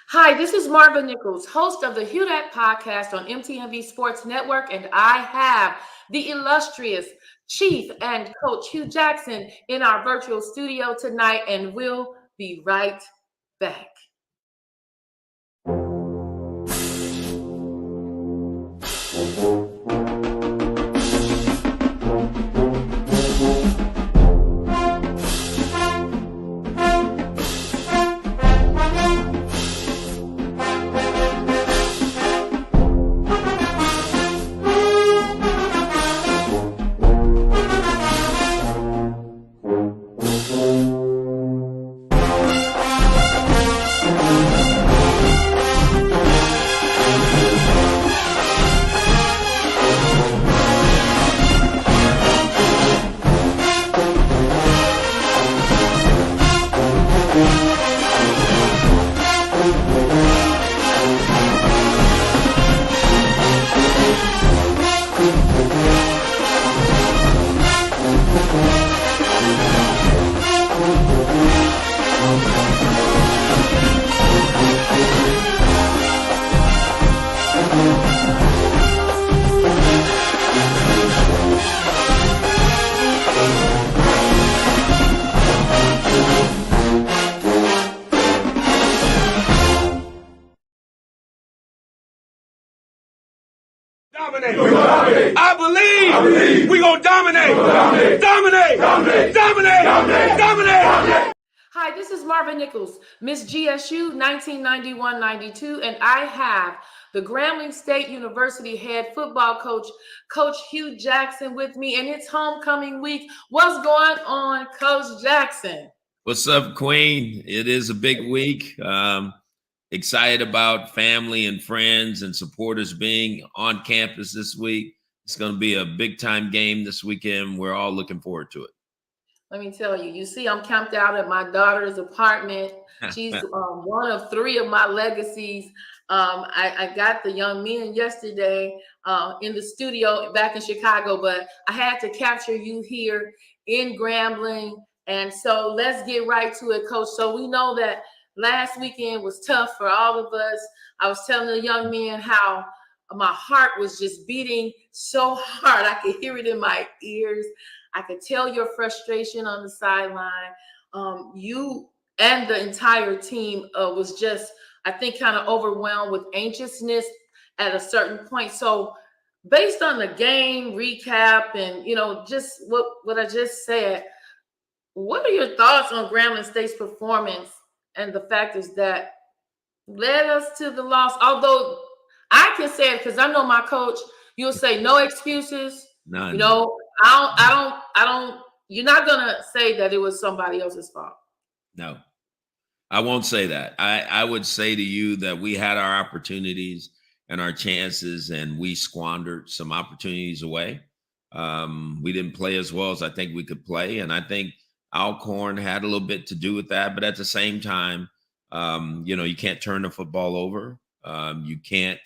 Hi, this is Marva Nichols, host of the HueDat Podcast on MTMV Sports Network, and I have the illustrious Chief and Coach Hugh Jackson in our virtual studio tonight, and we'll be right back. I believe we gonna dominate. Hi, this is Marva Nichols, Miss GSU 1991-92, and I have the Grambling State University head football coach, Coach Hugh Jackson, with me, and it's homecoming week. What's going on, Coach Jackson? What's up, Queen? It is a big week. Excited about family and friends and supporters being on campus this week. It's going to be a big time game this weekend. We're all looking forward to it. Let me tell you, I'm camped out at my daughter's apartment. She's one of three of my legacies. I got the young men yesterday in the studio back in Chicago, but I had to capture you here in Grambling. And so let's get right to it, Coach. So we know that last weekend was tough for all of us. I was telling the young men how my heart was just beating so hard. I could hear it in my ears. I could tell your frustration on the sideline. You and the entire team was just, I think, kind of overwhelmed with anxiousness at a certain point. So based on the game recap and, just what I just said, what are your thoughts on Grambling State's performance and the factors that led us to the loss? Although I can say it because I know my coach, you'll say no excuses. None. I don't, you're not going to say that it was somebody else's fault. No, I won't say that. I would say to you that we had our opportunities and our chances, and we squandered some opportunities away. We didn't play as well as I think we could play. And I think Alcorn had a little bit to do with that. But at the same time, you can't turn the football over. You can't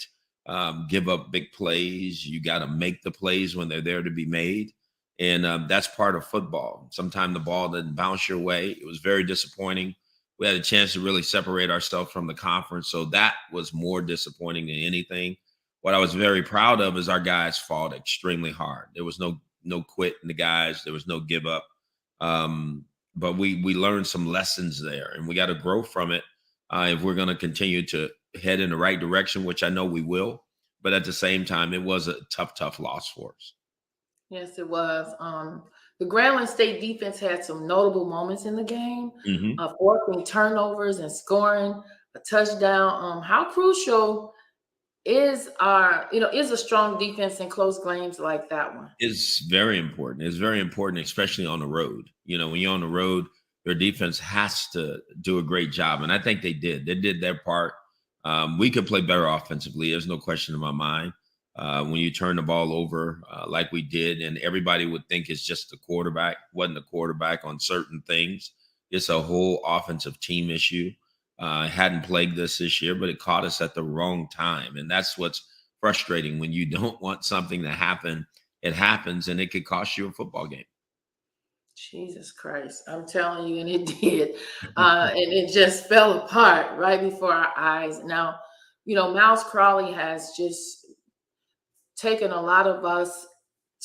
give up big plays. You got to make the plays when they're there to be made. And that's part of football. Sometimes the ball didn't bounce your way. It was very disappointing. We had a chance to really separate ourselves from the conference. So that was more disappointing than anything. What I was very proud of is our guys fought extremely hard. There was no quit in the guys. There was no give up. But we learned some lessons there, and we got to grow from it if we're going to continue to head in the right direction, which I know we will. But at the same time, it was a tough loss for us. Yes, it was. The Grambling State defense had some notable moments in the game, forcing turnovers and scoring a touchdown. How crucial is a strong defense in close games like that one? It's very important. It's very important, especially on the road. When you're on the road, your defense has to do a great job. And I think they did. They did their part. We could play better offensively. There's no question in my mind. When you turn the ball over like we did, and everybody would think it's just the quarterback, wasn't the quarterback on certain things. It's a whole offensive team issue. Hadn't plagued us this year, but it caught us at the wrong time. And that's what's frustrating. When you don't want something to happen, it happens, and it could cost you a football game. Jesus Christ. I'm telling you, and it did. And it just fell apart right before our eyes. Now, Miles Crawley has just taken a lot of us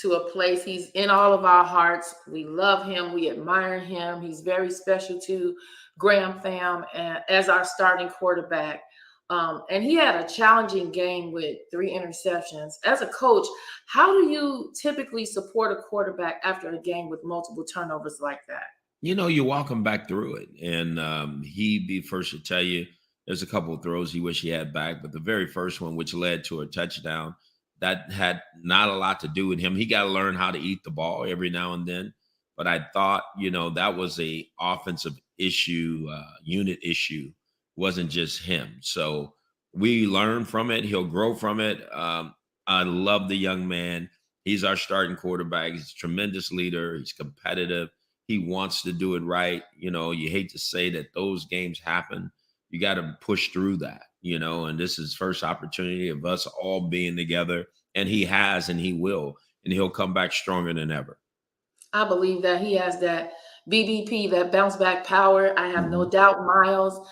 to a place. He's in all of our hearts. We love him. We admire him. He's very special to Graham fam and as our starting quarterback. And he had a challenging game with 3 interceptions. As a coach, how do you typically support a quarterback after a game with multiple turnovers like that? You walk him back through it. And he'd be first to tell you there's a couple of throws he wish he had back. But the very first one, which led to a touchdown, that had not a lot to do with him. He got to learn how to eat the ball every now and then. But I thought, that was a offensive issue, unit issue. Wasn't just him. So we learn from it. He'll grow from it. I love the young man. He's our starting quarterback. He's a tremendous leader. He's competitive. He wants to do it right. You hate to say that those games happen. You got to push through that, and this is first opportunity of us all being together. And he has, and he will, and he'll come back stronger than ever. I believe that he has that BBP, that bounce back power. I have no doubt, Miles,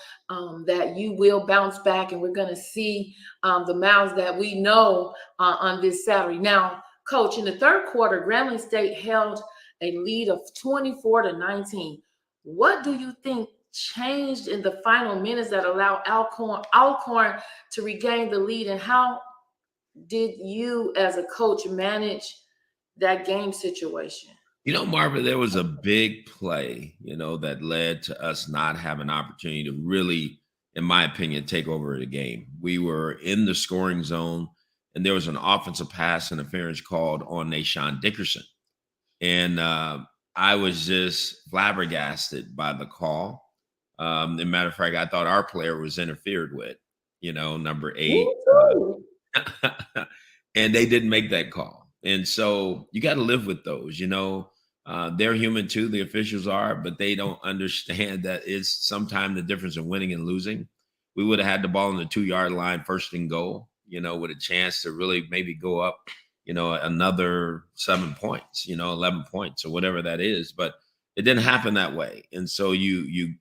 that you will bounce back, and we're going to see the Miles that we know on this Saturday. Now, Coach, in the third quarter, Grambling State held a lead of 24-19. What do you think changed in the final minutes that allowed Alcorn to regain the lead, and how did you as a coach manage that game situation? Marva, there was a big play, that led to us not having an opportunity to really, in my opinion, take over the game. We were in the scoring zone, and there was an offensive pass interference called on Nashawn Dickerson. And I was just flabbergasted by the call. As a matter of fact, I thought our player was interfered with, number 8. And they didn't make that call. And so you got to live with those, they're human too. The officials are, but they don't understand that it's sometimes the difference in winning and losing. We would have had the ball on the 2-yard line, first and goal, with a chance to really maybe go up, another 7 points, 11 points or whatever that is. But it didn't happen that way. And so you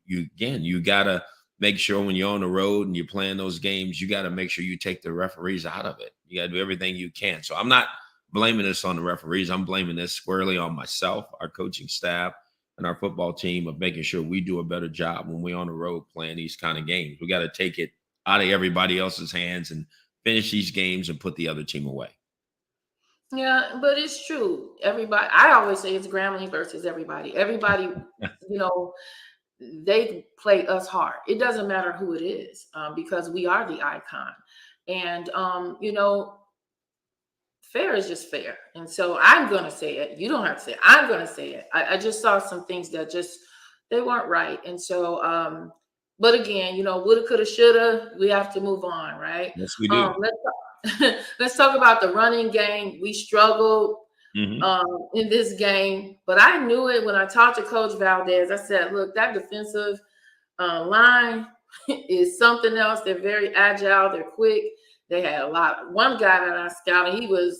got to make sure when you're on the road and you're playing those games, you got to make sure you take the referees out of it. You got to do everything you can. So I'm not blaming this on the referees. I'm blaming this squarely on myself, our coaching staff, and our football team of making sure we do a better job when we're on the road playing these kind of games. We got to take it out of everybody else's hands and finish these games and put the other team away. Yeah, but it's true. Everybody, I always say it's Grambling versus everybody. Everybody, they play us hard. It doesn't matter who it is, because we are the icon. And, fair is just fair. And so I'm going to say it. You don't have to say it. I'm going to say it. I just saw some things that they weren't right. And so, but again, woulda, coulda, shoulda, we have to move on, right? Yes, we do. Let's talk about the running game. We struggled in this game, but I knew it when I talked to Coach Valdez. I said, look, that defensive line is something else. They're very agile. They're quick. They had one guy that I scouted,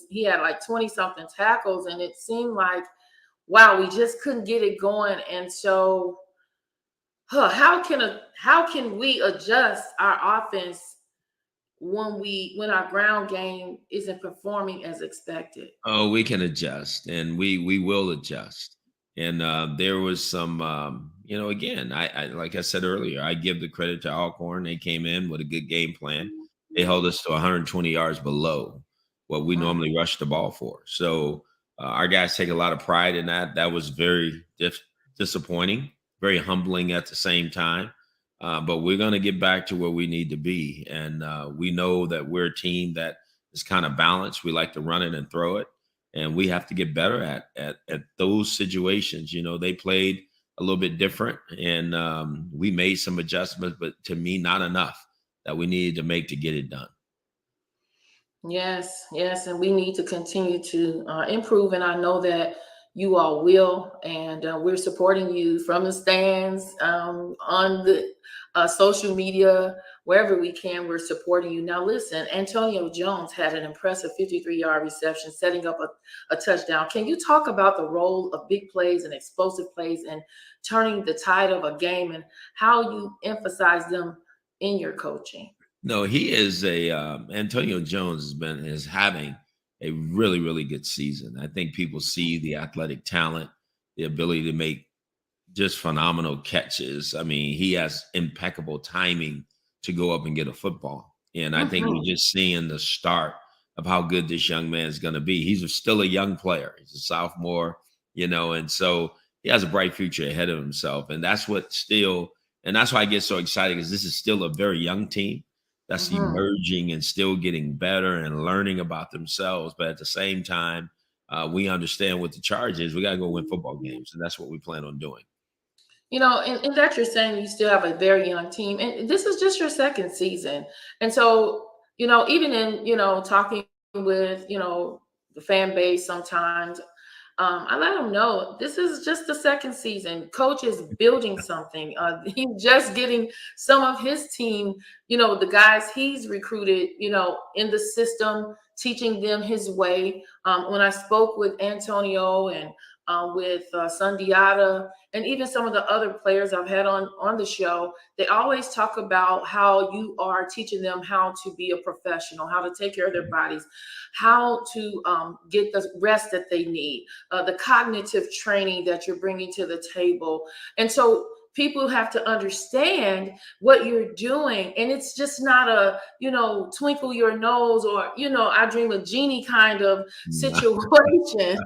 he had like 20 something tackles, and it seemed like, wow, we just couldn't get it going. And so how can we adjust our offense when our ground game isn't performing as expected? Oh, we can adjust, and we will adjust. And there was some, again, I like I said earlier, I give the credit to Alcorn. They came in with a good game plan. They held us to 120 yards below what we normally rush the ball for. So our guys take a lot of pride in that. That was very disappointing, very humbling at the same time. But we're going to get back to where we need to be. And we know that we're a team that is kind of balanced. We like to run it and throw it. And we have to get better at those situations. They played a little bit different, and we made some adjustments, but to me, not enough that we needed to make to get it done. Yes. And we need to continue to improve. And I know that, you all will. And we're supporting you from the stands, on the social media, wherever we can. We're supporting you. Now, listen, Antonio Jones had an impressive 53-yard reception, setting up a touchdown. Can you talk about the role of big plays and explosive plays and turning the tide of a game, and how you emphasize them in your coaching? No, he is Antonio Jones is having a really, really good season. I think people see the athletic talent, the ability to make just phenomenal catches. I mean, he has impeccable timing to go up and get a football. And I think we're just seeing the start of how good this young man is going to be. He's still a young player. He's a sophomore, and so he has a bright future ahead of himself. And that's why I get so excited, because this is still a very young team that's emerging and still getting better and learning about themselves. But at the same time, we understand what the charge is. We got to go win football games. And that's what we plan on doing. And that you're saying you still have a very young team, and this is just your second season. And so, even in, talking with, the fan base sometimes, I let them know this is just the second season. Coach is building something. He's just getting some of his team, the guys he's recruited, in the system, teaching them his way. When I spoke with Antonio and with Sundiata, and even some of the other players I've had on the show, they always talk about how you are teaching them how to be a professional, how to take care of their bodies, how to get the rest that they need, the cognitive training that you're bringing to the table. And so people have to understand what you're doing. And it's just not a, twinkle your nose or, I dream of genie kind of situation.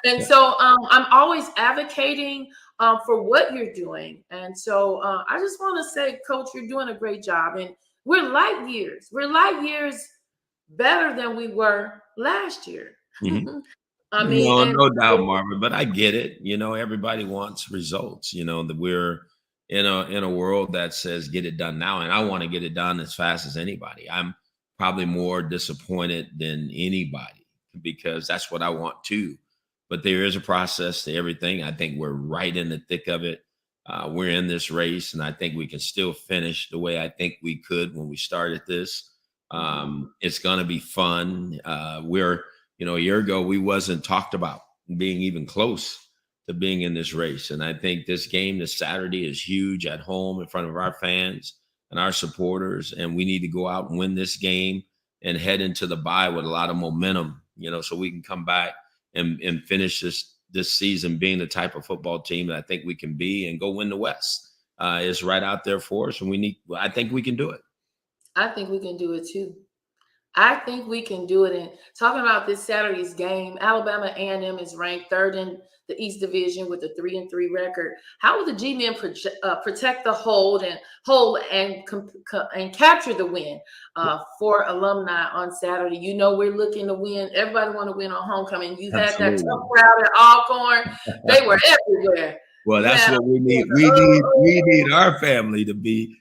And so I'm always advocating for what you're doing. And so I just want to say, Coach, you're doing a great job. And we're light years better than we were last year. I mean, no doubt, Marvin, but I get it. Everybody wants results. That we're in a world that says get it done now, and I want to get it done as fast as anybody. I'm probably more disappointed than anybody, because that's what I want too. But there is a process to everything. I think we're right in the thick of it. We're in this race, and I think we can still finish the way I think we could when we started this. It's going to be fun. A year ago, we wasn't talked about being even close to being in this race. And I think this game this Saturday is huge at home in front of our fans and our supporters. And we need to go out and win this game and head into the bye with a lot of momentum, so we can come back and finish this season being the type of football team that I think we can be and go win the West. It's right out there for us. And I think we can do it. I think we can do it too. I think we can do it. And talking about this Saturday's game, Alabama A&M is ranked third in the East Division with a 3-3 record. How will the G-men protect the hold and capture the win for alumni on Saturday? We're looking to win. Everybody want to win on homecoming. You had that tough crowd at Alcorn. They were everywhere. Well, that's what we need. We need our family to be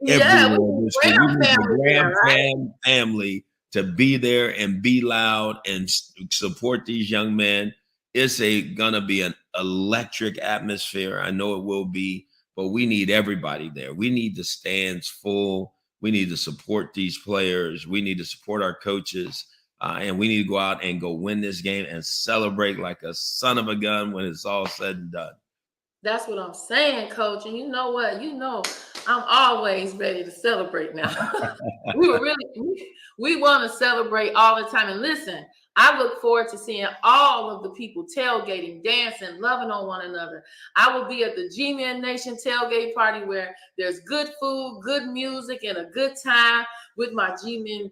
everywhere. We need the Graham family to be there and be loud and support these young men. It's gonna be an electric atmosphere. I know it will be, but we need everybody there. We need the stands full. We need to support these players. We need to support our coaches. And we need to go out and go win this game and celebrate like a son of a gun when it's all said and done. That's what I'm saying, Coach. And you know what? I'm always ready to celebrate now. We want to celebrate all the time. And listen, I look forward to seeing all of the people tailgating, dancing, loving on one another. I will be at the G-Men Nation tailgate party where there's good food, good music, and a good time with my G-Men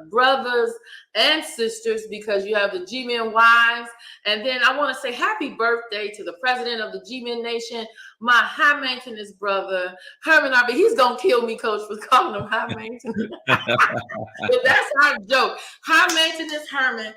brothers and sisters, because you have the G-Men wives. And then I want to say happy birthday to the president of the G-Men Nation, my high maintenance brother, Herman Arby. He's going to kill me, Coach, for calling him high maintenance. But that's our joke. High maintenance Herman.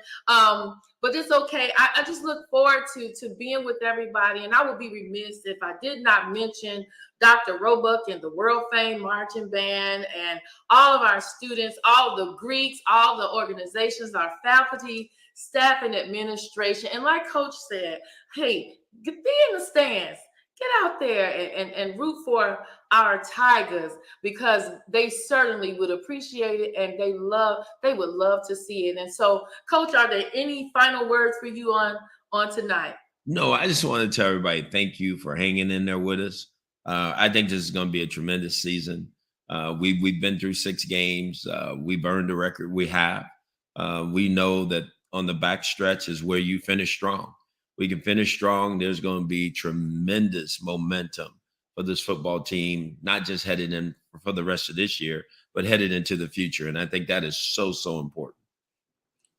But it's okay. I just look forward to being with everybody. And I would be remiss if I did not mention Dr. Roebuck and the world famed marching band and all of our students, all the Greeks, all the organizations, our faculty, staff and administration. And like Coach said, hey, be in the stands. Get out there and root for our Tigers, because they certainly would appreciate it, and they would love to see it. And so, Coach, are there any final words for you on tonight? No, I just want to tell everybody thank you for hanging in there with us. I think this is going to be a tremendous season. We've been through 6 games. We've earned the record we have. We know that on the back stretch is where you finish strong. We can finish strong. There's going to be tremendous momentum for this football team, not just headed in for the rest of this year, but headed into the future. And I think that is so, so important.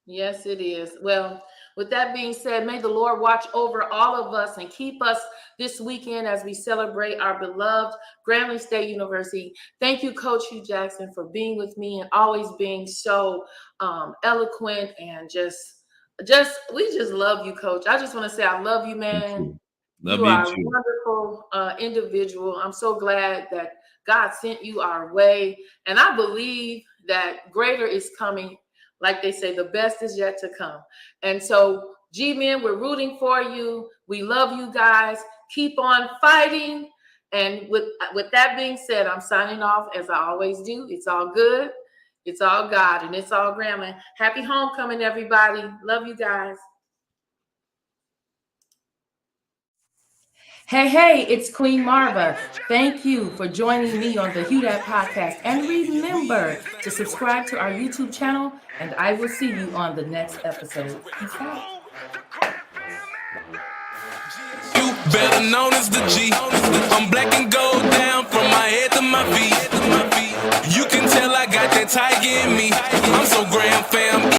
Yes, it is. Well, with that being said, may the Lord watch over all of us and keep us this weekend as we celebrate our beloved Grambling State University. Thank you, Coach Hugh Jackson, for being with me and always being so eloquent and we just love you, Coach. I just want to say I love you, man. You are a wonderful individual. I'm so glad that God sent you our way. And I believe that greater is coming. Like they say, the best is yet to come. And so, G-Men, we're rooting for you. We love you guys. Keep on fighting. And with that being said, I'm signing off as I always do. It's all good. It's all God, and it's all Grandma. Happy homecoming, everybody. Love you guys. Hey, it's Queen Marva. Thank you for joining me on the HueDat Podcast. And remember to subscribe to our YouTube channel, and I will see you on the next episode. Peace out. You better known as the G. I'm black and gold down from my head to my feet. You can tell I got that tiger in me. I'm so grand fam.